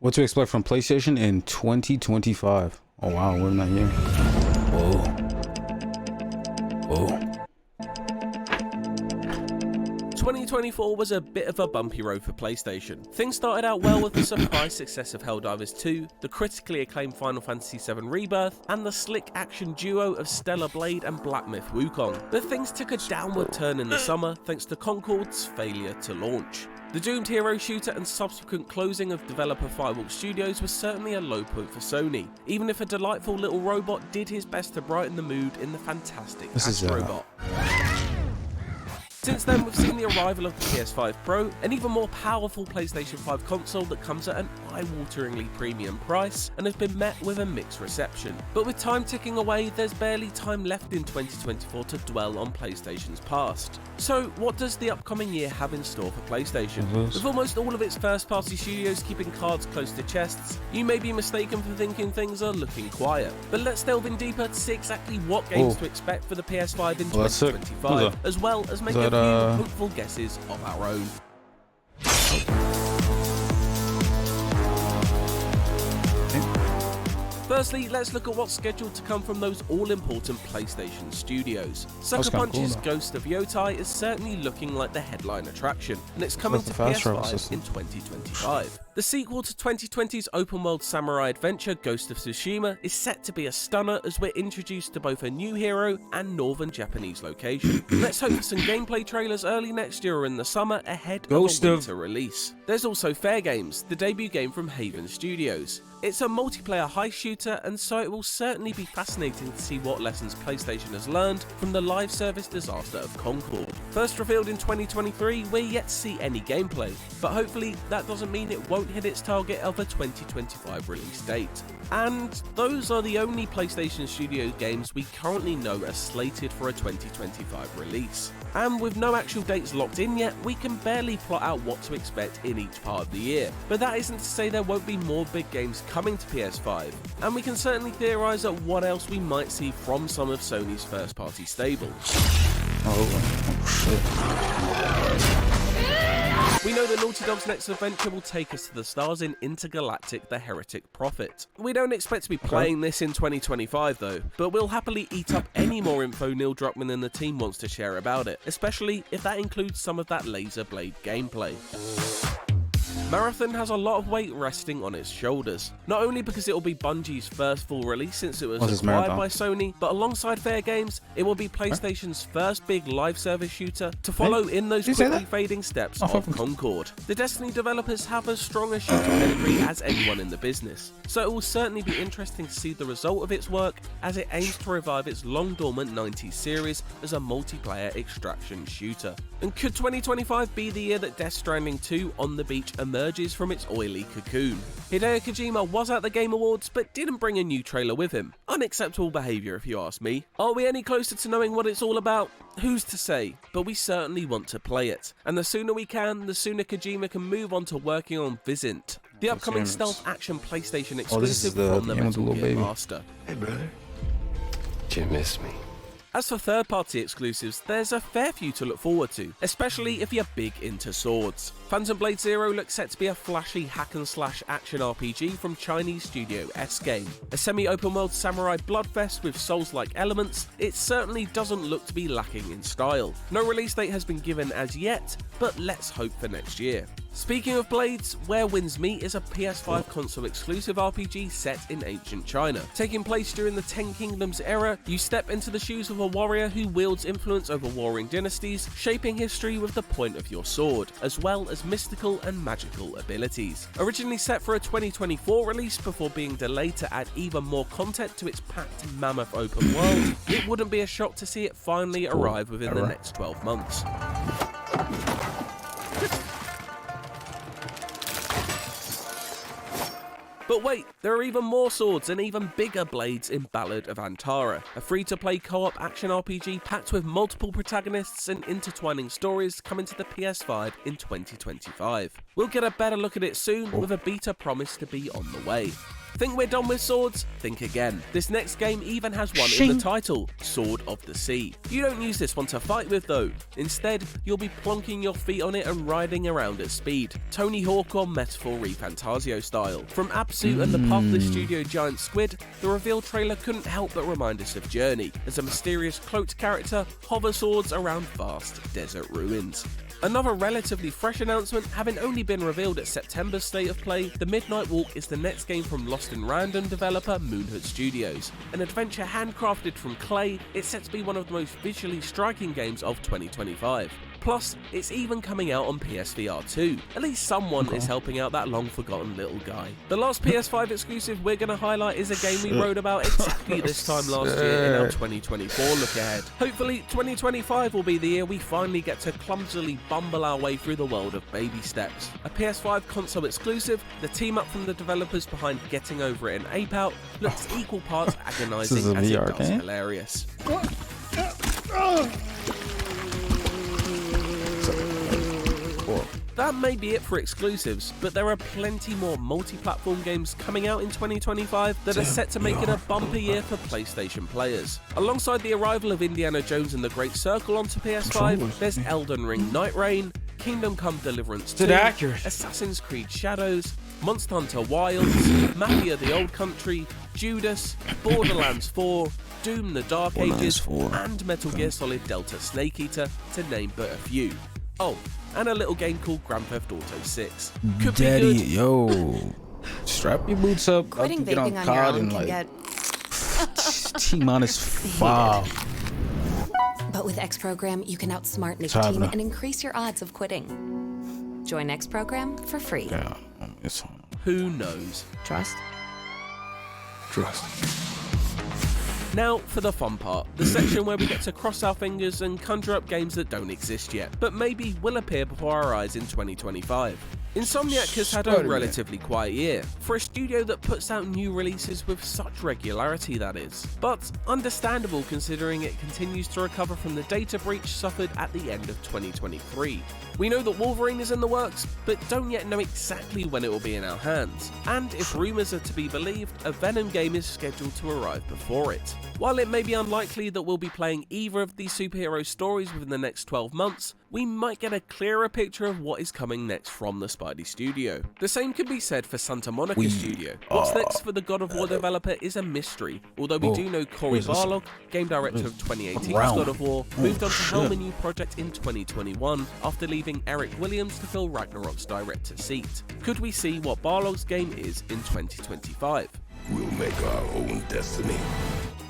What to expect from PlayStation in 2025? Oh wow, we're in that year. Whoa. Whoa. 2024 was a bit of a bumpy road for PlayStation. Things started out well with the surprise success of Helldivers 2, the critically acclaimed Final Fantasy VII Rebirth, and the slick action duo of Stellar Blade and Black Myth Wukong. But things took a downward turn in the summer thanks to Concord's failure to launch. The doomed hero shooter and subsequent closing of developer Firewalk Studios was certainly a low point for Sony, even if a delightful little robot did his best to brighten the mood in the fantastic Astrobot. Since then, we've seen the arrival of the PS5 Pro, an even more powerful PlayStation 5 console that comes at an eye-wateringly premium price and has been met with a mixed reception. But with time ticking away, there's barely time left in 2024 to dwell on PlayStation's past. So, what does the upcoming year have in store for PlayStation? With almost all of its first-party studios keeping cards close to chests, you may be mistaken for thinking things are looking quiet. But let's delve in deeper to see exactly what games to expect for the PS5 in 2025, as well as make a few hopeful guesses of our own. Firstly, let's look at what's scheduled to come from those all-important PlayStation studios. Sucker Punch's Ghost of Yotai is certainly looking like the headline attraction, and it's coming to PS5 in 2025. The sequel to 2020's open-world samurai adventure Ghost of Tsushima is set to be a stunner as we're introduced to both a new hero and northern Japanese location. Let's hope for some gameplay trailers early next year or in the summer ahead of a winter release. There's also Fair Games, the debut game from Haven Studios. It's a multiplayer heist shooter, and so it will certainly be fascinating to see what lessons PlayStation has learned from the live service disaster of Concord. First revealed in 2023, we're yet to see any gameplay, but hopefully that doesn't mean it won't hit its target of a 2025 release date. And those are the only PlayStation Studios games we currently know are slated for a 2025 release. And with no actual dates locked in yet, we can barely plot out what to expect in each part of the year. But that isn't to say there won't be more big games coming to PS5, and we can certainly theorise at what else we might see from some of Sony's first-party stable. We know that Naughty Dog's next adventure will take us to the stars in Intergalactic: The Heretic Prophet. We don't expect to be playing this in 2025 though, but we'll happily eat up any more info Neil Druckmann and the team wants to share about it, especially if that includes some of that laser blade gameplay. Marathon has a lot of weight resting on its shoulders, not only because it will be Bungie's first full release since it was acquired by Sony, but alongside Fair Games, it will be PlayStation's first big live service shooter to follow in those quickly fading steps of Concord. The Destiny developers have as strong a shooter pedigree as anyone in the business, so it will certainly be interesting to see the result of its work as it aims to revive its long dormant 90s series as a multiplayer extraction shooter. And could 2025 be the year that Death Stranding 2 On the Beach emerges from its oily cocoon? Hideo Kojima was at the Game Awards but didn't bring a new trailer with him. Unacceptable behaviour if you ask me. Are we any closer to knowing what it's all about? Who's to say, but we certainly want to play it. And the sooner we can, the sooner Kojima can move on to working on Viscint, the upcoming stealth action PlayStation exclusive from the Metal Gear Master. Hey brother, did you miss me? As for third-party exclusives, there's a fair few to look forward to, especially if you're big into swords. Phantom Blade Zero looks set to be a flashy hack-and-slash action RPG from Chinese studio S-Game. A semi-open-world samurai bloodfest with Souls-like elements, it certainly doesn't look to be lacking in style. No release date has been given as yet, but let's hope for next year. Speaking of blades, Where Winds Meet is a PS5 console exclusive RPG set in ancient China. Taking place during the Ten Kingdoms era, you step into the shoes of a warrior who wields influence over warring dynasties, shaping history with the point of your sword, as well as mystical and magical abilities. Originally set for a 2024 release before being delayed to add even more content to its packed mammoth open world, it wouldn't be a shock to see it finally arrive within the next 12 months. But wait, there are even more swords and even bigger blades in Ballad of Antara, a free-to-play co-op action RPG packed with multiple protagonists and intertwining stories coming to the PS5 in 2025. We'll get a better look at it soon, with a beta promised to be on the way. Think we're done with swords? Think again. This next game even has one in the title, Sword of the Sea. You don't use this one to fight with though. Instead, you'll be plonking your feet on it and riding around at speed, Tony Hawk or Metaphor ReFantazio style. From Absu and the Pathless Studio giant Squid, the reveal trailer couldn't help but remind us of Journey, as a mysterious cloaked character hovers swords around vast desert ruins. Another relatively fresh announcement, having only been revealed at September's State of Play, The Midnight Walk is the next game from Lost in Random developer Moonhood Studios. An adventure handcrafted from clay, it's set to be one of the most visually striking games of 2025. Plus, it's even coming out on PSVR 2. At least someone is helping out that long-forgotten little guy. The last PS5 exclusive we're going to highlight is a game we wrote about exactly this time last year in our 2024 look ahead. Hopefully, 2025 will be the year we finally get to clumsily bumble our way through the world of baby steps. A PS5 console exclusive, the team up from the developers behind Getting Over It and Ape Out looks equal parts agonizing as it does hilarious. That may be it for exclusives, but there are plenty more multi-platform games coming out in 2025 that are set to make it a bumper year for PlayStation players. Alongside the arrival of Indiana Jones and the Great Circle onto PS5, there's Elden Ring Night Reign, Kingdom Come Deliverance 2, Assassin's Creed Shadows, Monster Hunter Wilds, Mafia the Old Country, Judas, Borderlands 4, Doom the Dark Ages, and Metal Gear Solid Delta Snake Eater, to name but a few. Oh, and a little game called Grand Theft Auto 6. Could Daddy, be good. yo, strap your boots up. Quitting get on vaping on your COD own and can like get... T-5. But with X Program, you can outsmart nicotine and increase your odds of quitting. Join X Program for free. Yeah, it's Who knows? Trust? Trust. Now for the fun part, the section where we get to cross our fingers and conjure up games that don't exist yet, but maybe will appear before our eyes in 2025. Insomniac has had a relatively quiet year, for a studio that puts out new releases with such regularity, that is. But understandable considering it continues to recover from the data breach suffered at the end of 2023. We know that Wolverine is in the works, but don't yet know exactly when it will be in our hands. And if rumours are to be believed, a Venom game is scheduled to arrive before it. While it may be unlikely that we'll be playing either of these superhero stories within the next 12 months, we might get a clearer picture of what is coming next from the Spidey studio. The same could be said for Santa Monica Studio. What's next for the God of War developer is a mystery, although we do know Cory Barlog, game director of 2018's God of War, moved on to helm a new project in 2021 after leaving Eric Williams to fill Ragnarok's director seat. Could we see what Barlog's game is in 2025? We'll make our own destiny.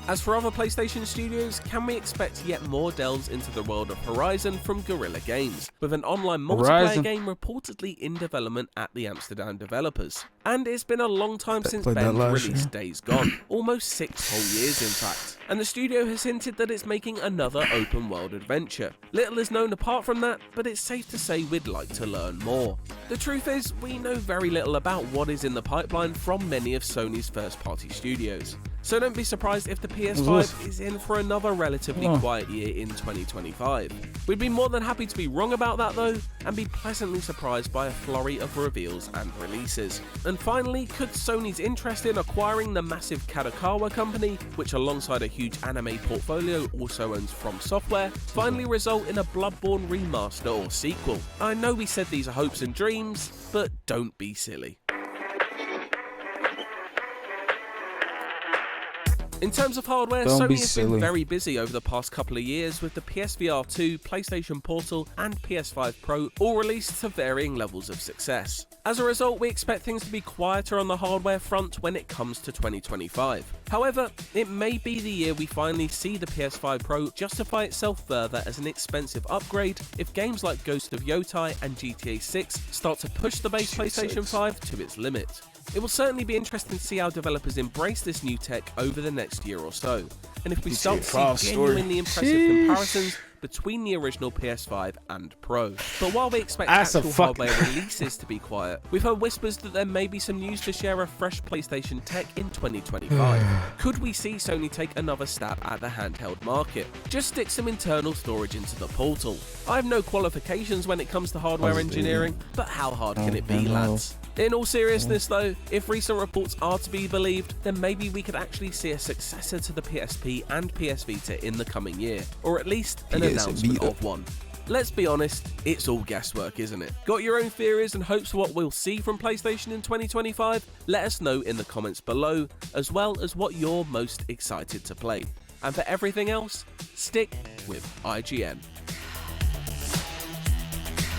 As for other PlayStation studios, can we expect yet more delves into the world of Horizon from Guerrilla Games, with an online multiplayer game reportedly in development at the Amsterdam developers? And it's been a long time since Ben released Days Gone, almost 6 whole years in fact, and the studio has hinted that it's making another open world adventure. Little is known apart from that, but it's safe to say we'd like to learn more. The truth is, we know very little about what is in the pipeline from many of Sony's first-party studios. So don't be surprised if the PS5 is in for another relatively quiet year in 2025. We'd be more than happy to be wrong about that though, and be pleasantly surprised by a flurry of reveals and releases. And finally, could Sony's interest in acquiring the massive Kadokawa company, which alongside a huge anime portfolio also owns From Software, finally result in a Bloodborne remaster or sequel? I know we said these are hopes and dreams, but don't be silly. In terms of hardware, Sony has been very busy over the past couple of years with the PSVR 2, PlayStation Portal and PS5 Pro all released to varying levels of success. As a result, we expect things to be quieter on the hardware front when it comes to 2025. However, it may be the year we finally see the PS5 Pro justify itself further as an expensive upgrade if games like Ghost of Yotai and GTA 6 start to push the base PlayStation 5 to its limit. It will certainly be interesting to see how developers embrace this new tech over the next year or so, and if we start to see genuinely impressive comparisons between the original PS5 and Pro. But while we expect actual hardware releases to be quiet, we've heard whispers that there may be some news to share of fresh PlayStation tech in 2025. Could we see Sony take another stab at the handheld market? Just stick some internal storage into the Portal. I have no qualifications when it comes to hardware engineering, but how hard can it be, lads? In all seriousness though, if recent reports are to be believed, then maybe we could actually see a successor to the PSP and PS Vita in the coming year, or at least an announcement of one. Let's be honest, it's all guesswork, isn't it? Got your own theories and hopes for what we'll see from PlayStation in 2025? Let us know in the comments below, as well as what you're most excited to play. And for everything else, stick with IGN.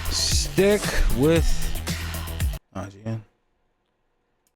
Stick with IGN.